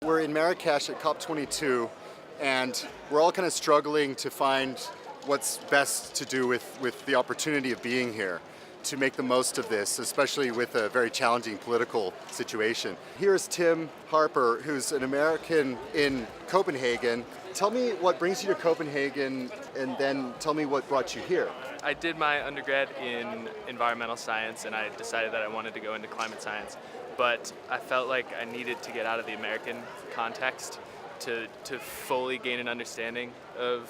We're in Marrakesh at COP22, and we're all kind of struggling to find what's best to do with the opportunity of being here, to make the most of this, especially with a very challenging political situation. Here's Tim Harper, who's an American in Copenhagen. Tell me what brings you to Copenhagen, and then tell me what brought you here. I did my undergrad in environmental science, and I decided that I wanted to go into climate science. But I felt like I needed to get out of the American context to fully gain an understanding of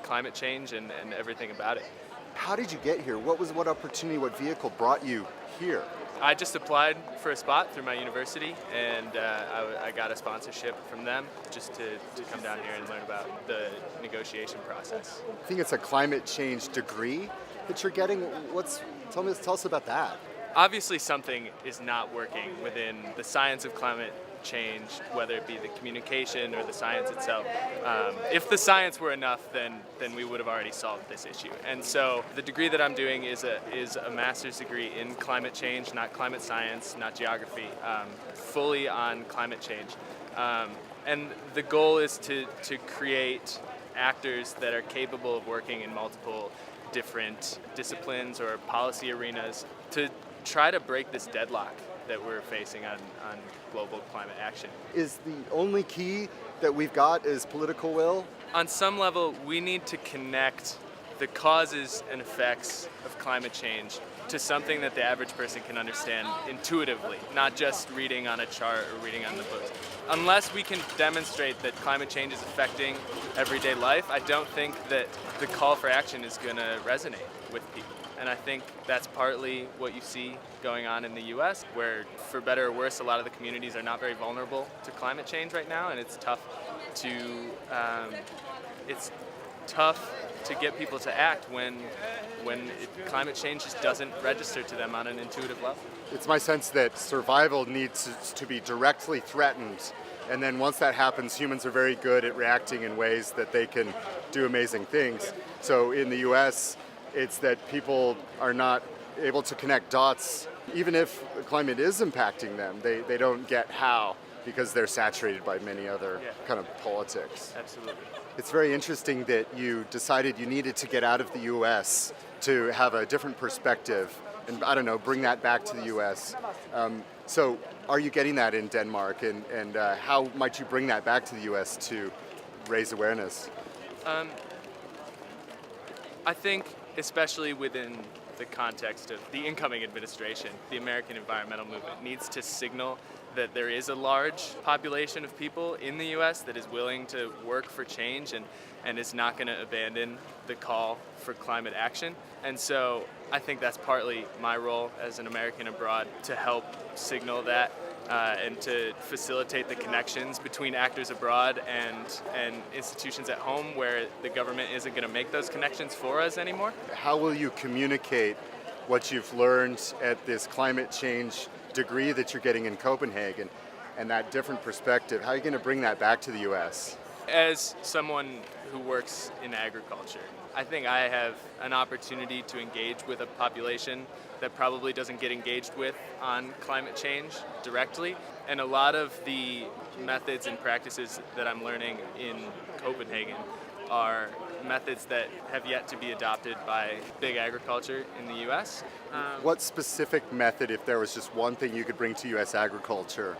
climate change and everything about it. How did you get here? What opportunity, what vehicle brought you here? I just applied for a spot through my university, and I got a sponsorship from them just to come down here and learn about the negotiation process. I think it's a climate change degree that you're getting. Tell us about that. Obviously something is not working within the science of climate change, whether it be the communication or the science itself. If the science were enough, then we would have already solved this issue. And so the degree that I'm doing is a master's degree in climate change, not climate science, not geography, fully on climate change. And the goal is to create actors that are capable of working in multiple different disciplines or policy arenas to try to break this deadlock that we're facing on global climate action. Is the only key that we've got is political will? On some level, we need to connect the causes and effects of climate change to something that the average person can understand intuitively, not just reading on a chart or reading on the books. Unless we can demonstrate that climate change is affecting everyday life, I don't think that the call for action is going to resonate with people. And I think that's partly what you see going on in the US, where for better or worse, a lot of the communities are not very vulnerable to climate change right now, and it's tough to get people to act when climate change just doesn't register to them on an intuitive level. It's my sense that survival needs to be directly threatened, and then once that happens, humans are very good at reacting in ways that they can do amazing things. So in the US, it's that people are not able to connect dots. Even if the climate is impacting them, they don't get how, because they're saturated by many other kind of politics. Absolutely. It's very interesting that you decided you needed to get out of the US to have a different perspective and, I don't know, bring that back to the US. So are you getting that in Denmark, and how might you bring that back to the US to raise awareness? I think especially within the context of the incoming administration, the American environmental movement needs to signal that there is a large population of people in the US that is willing to work for change and is not going to abandon the call for climate action. And so I think that's partly my role as an American abroad, to help signal that and to facilitate the connections between actors abroad and institutions at home where the government isn't going to make those connections for us anymore. How will you communicate what you've learned at this climate change degree that you're getting in Copenhagen and that different perspective? How are you going to bring that back to the US? As someone who works in agriculture, I think I have an opportunity to engage with a population that probably doesn't get engaged with on climate change directly. And a lot of the methods and practices that I'm learning in Copenhagen are methods that have yet to be adopted by big agriculture in the US. What specific method, if there was just one thing you could bring to US agriculture,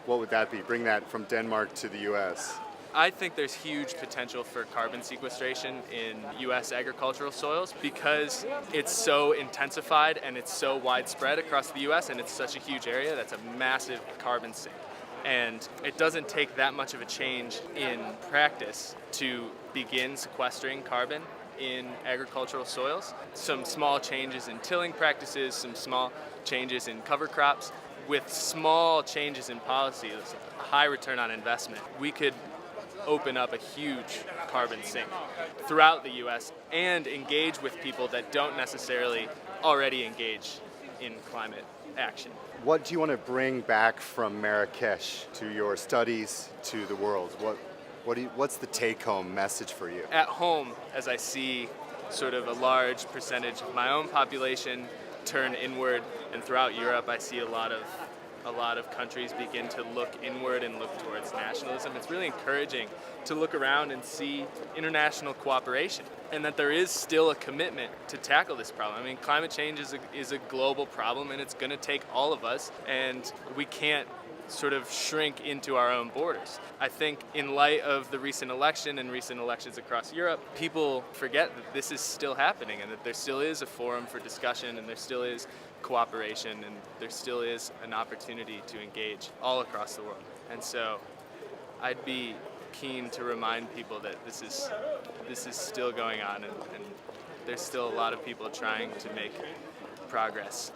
what would that be? Bring that from Denmark to the US? I think there's huge potential for carbon sequestration in U.S. agricultural soils because it's so intensified and it's so widespread across the U.S. and it's such a huge area. That's a massive carbon sink. And it doesn't take that much of a change in practice to begin sequestering carbon in agricultural soils. Some small changes in tilling practices, some small changes in cover crops, with small changes in policy, a high return on investment, we could open up a huge carbon sink throughout the US and engage with people that don't necessarily already engage in climate action. What do you want to bring back from Marrakesh to your studies, to the world? What's the take-home message for you? At home, as I see sort of a large percentage of my own population turn inward, and throughout Europe I see a lot of a lot of countries begin to look inward and look towards nationalism. It's really encouraging to look around and see international cooperation, and that there is still a commitment to tackle this problem. I mean, climate change is a global problem, and it's going to take all of us, and we can't sort of shrink into our own borders. I think in light of the recent election and recent elections across Europe, people forget that this is still happening and that there still is a forum for discussion and there still is cooperation and there still is an opportunity to engage all across the world. And so I'd be keen to remind people that this is still going on and there's still a lot of people trying to make progress.